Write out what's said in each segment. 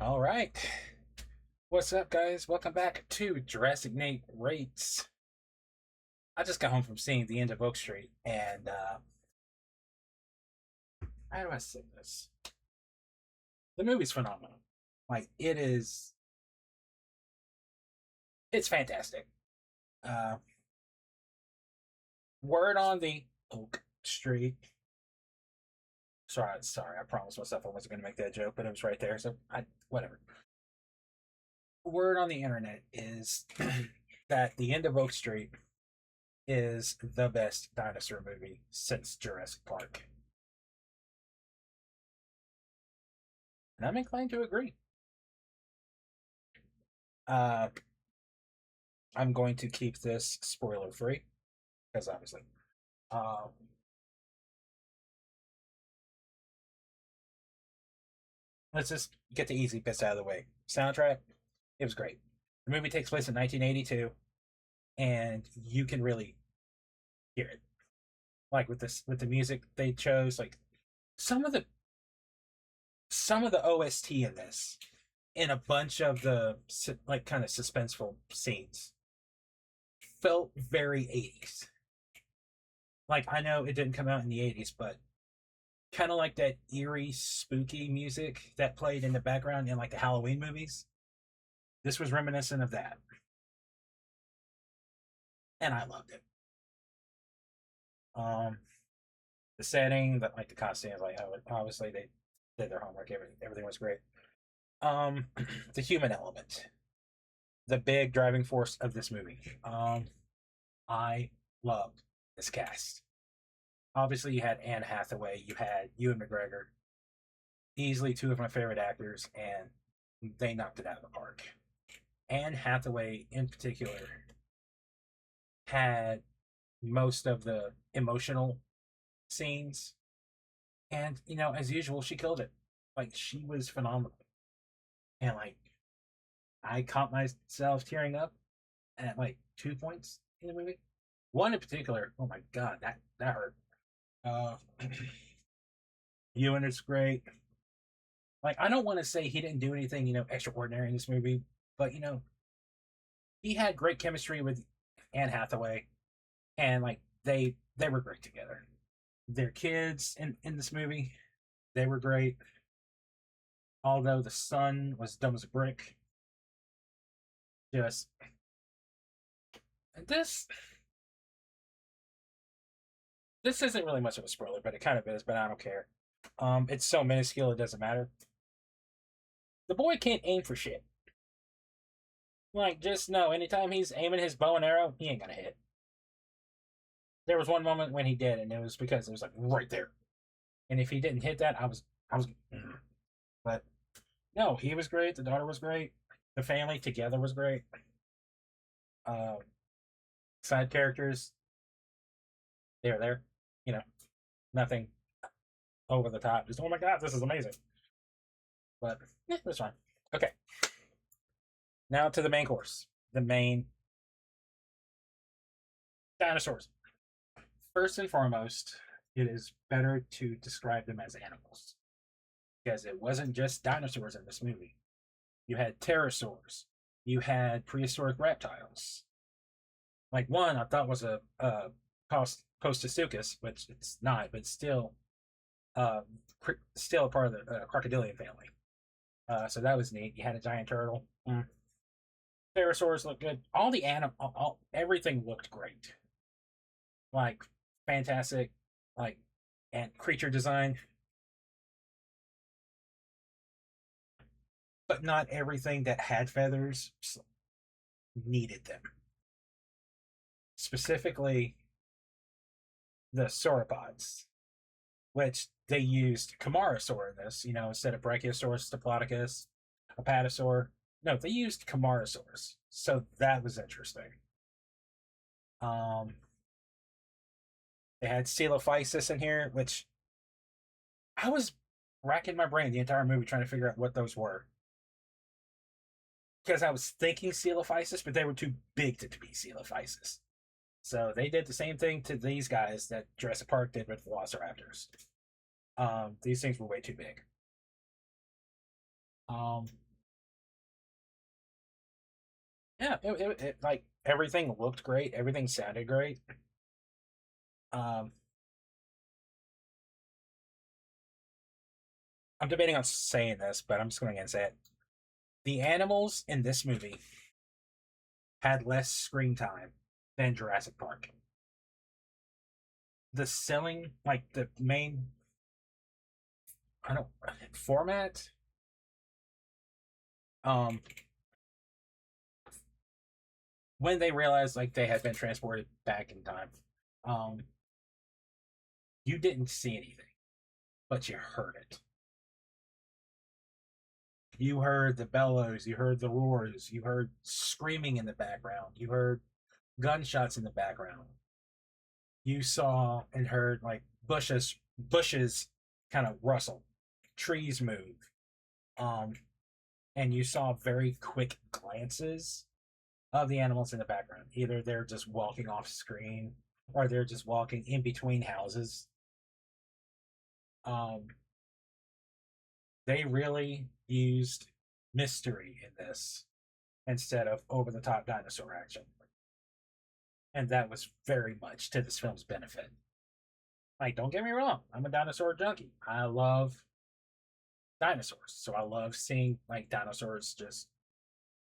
All right. What's up, guys? Welcome back to JurassicNate Rates. I just got home from seeing the end of Oak Street, and how do I say this? The movie's phenomenal. Like, it's fantastic. Uh, Word on the Oak Street. Sorry, I promised myself I wasn't going to make that joke, but it was right there, so whatever. Word on the internet is that the end of Oak Street is the best dinosaur movie since Jurassic Park. And I'm inclined to agree. Uh, I'm going to keep this spoiler free because obviously. Um, let's just get the easy bits out of the way. Soundtrack, it was great. The movie takes place in 1982, and you can really hear it. Like with the music they chose, like some of the OST in this, in a bunch of the like kind of suspenseful scenes, felt very 80s. Like, I know it didn't come out in the 80s, but kind of like that eerie, spooky music that played in the background in like the Halloween movies. This was reminiscent of that. And I loved it. Um, the setting, that like the costumes, like how obviously they did their homework, everything was great. Um, the human element, the big driving force of this movie. I loved this cast. Obviously, you had Anne Hathaway, you had Ewan McGregor, easily two of my favorite actors, and they knocked it out of the park. Anne Hathaway, in particular, had most of the emotional scenes, and as usual, she killed it. Like, she was phenomenal, and like I caught myself tearing up at like 2 points in the movie. One in particular, oh my god, that hurt. Uh, Ewan is great. Like, I don't want to say he didn't do anything, extraordinary in this movie, but he had great chemistry with Anne Hathaway, and like they were great together. Their kids in this movie, they were great. Although the son was dumb as a brick, just this this isn't really much of a spoiler, but it kind of is. But I don't care. It's so minuscule it doesn't matter. The boy can't aim for shit. Like, just know, anytime he's aiming his bow and arrow, he ain't gonna hit. There was one moment when he did, and it was because it was like right there. And if he didn't hit that, I was. But no, he was great. The daughter was great. The family together was great. Uh, Side characters, they were there. You know, nothing over the top. Just, oh my god, this is amazing. But yeah, that's fine. Okay, now to the main course. The main dinosaurs. First and foremost, it is better to describe them as animals because it wasn't just dinosaurs in this movie. You had pterosaurs, you had prehistoric reptiles. Like, one I thought was a Postosuchus, which it's not, but uh, still a part of the crocodilian family. So that was neat. You had a giant turtle. Pterosaurs looked good. All the everything looked great. Like, fantastic, like, and creature design. But not everything that had feathers needed them. Specifically, the sauropods, which they used Camarasaur in this, instead of Brachiosaurus, Diplodocus, Apatosaur. No, they used Camarasaurs. So that was interesting. Um, they had Coelophysis in here, which I was racking my brain the entire movie trying to figure out what those were. Because I was thinking Coelophysis, but they were too big to be Coelophysis. So they did the same thing to these guys that Jurassic Park did with Velociraptors. These things were way too big. Yeah, like everything looked great, everything sounded great. Um, I'm debating on saying this, but I'm just going to say it. The animals in this movie had less screen time than Jurassic Park. The selling, like the main, I don't format. Um, when they realized like they had been transported back in time, um, you didn't see anything, but you heard it. You heard the bellows, you heard the roars, you heard screaming in the background, you heard gunshots in the background. You saw and heard like bushes kind of rustle, trees move, um, and you saw very quick glances of the animals in the background. Either they're just walking off screen or they're just walking in between houses. Um, they really used mystery in this instead of over the top dinosaur action. And that was very much to this film's benefit. Like, don't get me wrong, I'm a dinosaur junkie. I love dinosaurs, so I love seeing like dinosaurs just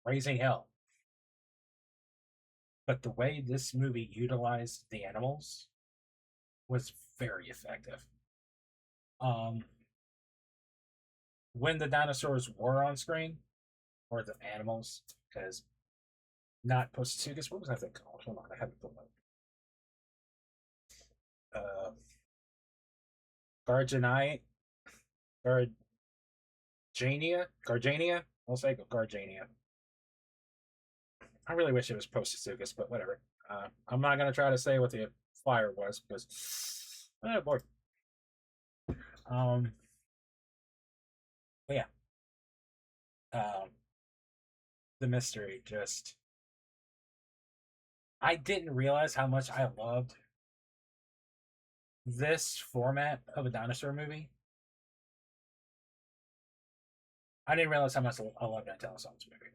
raising hell. But the way this movie utilized the animals was very effective. Um, when the dinosaurs were on screen, or the animals, because not Postsugus, what was that thing called? Hold on, I have it pulled up. Garganite, Gargania. I'll say Gargania. I really wish it was Postsugus, but whatever. I'm not gonna try to say what the flyer was because, oh boy. Um, but yeah. Um, the mystery just. I didn't realize how much I loved this format of a dinosaur movie. I didn't realize how much I loved Nutella Songs movie.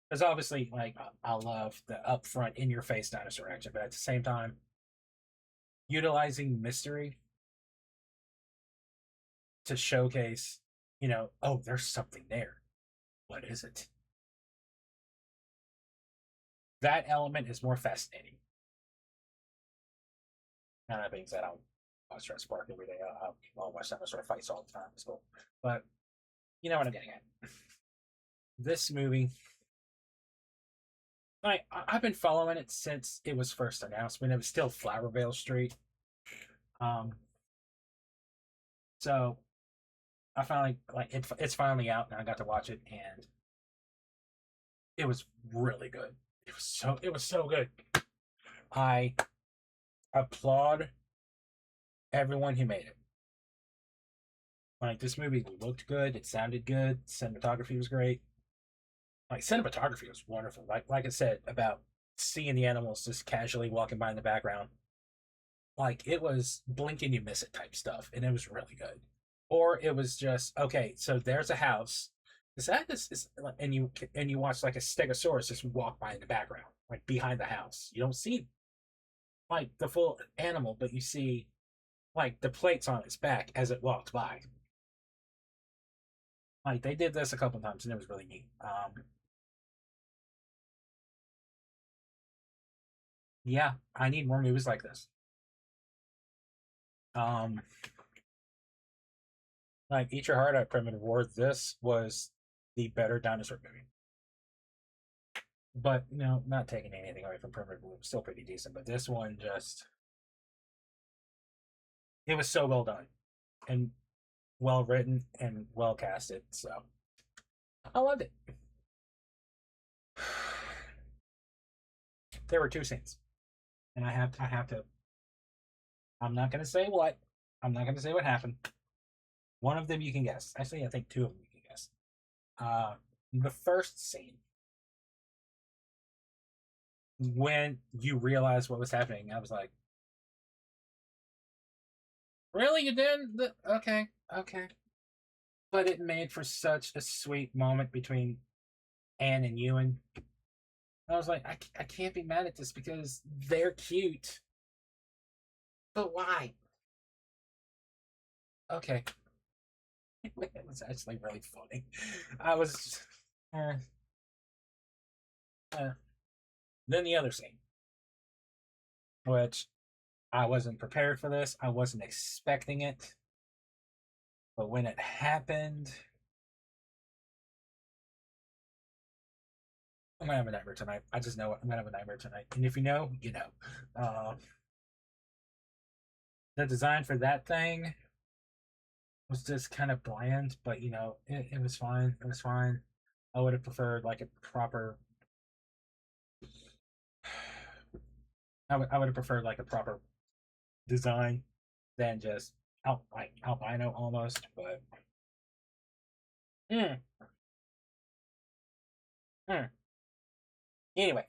Because obviously, like, I love the upfront, in your face dinosaur action, but at the same time, utilizing mystery to showcase, oh, there's something there. What is it? That element is more fascinating. Now, that being said, I'll watch Jurassic Park every day. I'll watch dinosaur fights all the time. It's cool. But you know what I'm getting at. This movie, I've been following it since it was first announced when it was still Flowervale Street. Um, so I finally it's finally out and I got to watch it and it was really good. It was so good. I applaud everyone who made it. Like this movie looked good, it sounded good, cinematography was great. Like cinematography was wonderful. Like I said about seeing the animals just casually walking by in the background. Like it was blink and you miss it type stuff, and it was really good. Or it was just okay. So there's a house. Is that this? Is and you watch like a stegosaurus just walk by in the background, like behind the house. You don't see like the full animal, but you see like the plates on its back as it walks by. Like they did this a couple times, and it was really neat. Yeah, I need more movies like this. Um, like Eat Your Heart Out, Primitive War. This was the better dinosaur movie. But not taking anything away from Primitive War, still pretty decent. But this one just it was so well done and well written and well casted. So I loved it. There were two scenes, and I have to. I'm not gonna say what. I'm not gonna say what happened. One of them you can guess. Actually, I think two of them you can guess. Uh, the first scene when you realize what was happening, I was like, "Really, you did? Okay, okay." But it made for such a sweet moment between Anne and Ewan. I was like, I can't be mad at this because they're cute. But why? Okay. It was actually really funny. I was. Uh, uh. Then the other scene, which I wasn't prepared for this. I wasn't expecting it. But when it happened, I'm gonna have a nightmare tonight. I just know it. I'm gonna have a nightmare tonight. And if you know, you know. The design for that thing was just kind of bland, but it was fine. It was fine. I would have preferred like a proper. I would have preferred like a proper design than just like albino almost. But mm, mm. Anyway,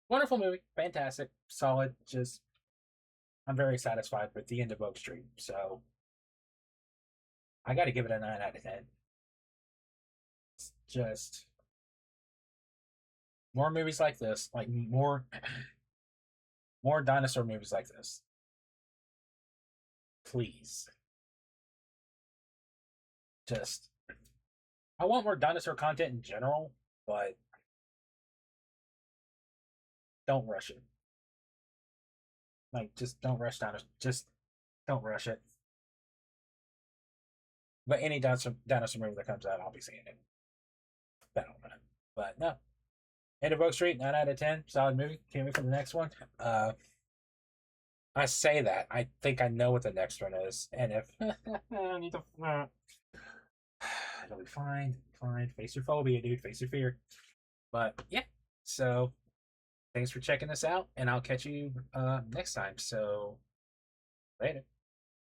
wonderful movie, fantastic, solid. Just I'm very satisfied with the end of Oak Street. So I got to give it a 9 out of 10. It's just more movies like this, like more dinosaur movies like this, please. Just I want more dinosaur content in general, but don't rush it. Like just don't rush dinosaur. Just don't rush it. But any dinosaur movie that comes out, I'll be seeing it. But no, End of Oak Street, 9 out of 10, solid movie. Can't wait for the next one. I say that I think I know what the next one is, and if I need to, it'll be fine. Fine, face your phobia, dude. Face your fear. But yeah, so thanks for checking this out, and I'll catch you next time. So later.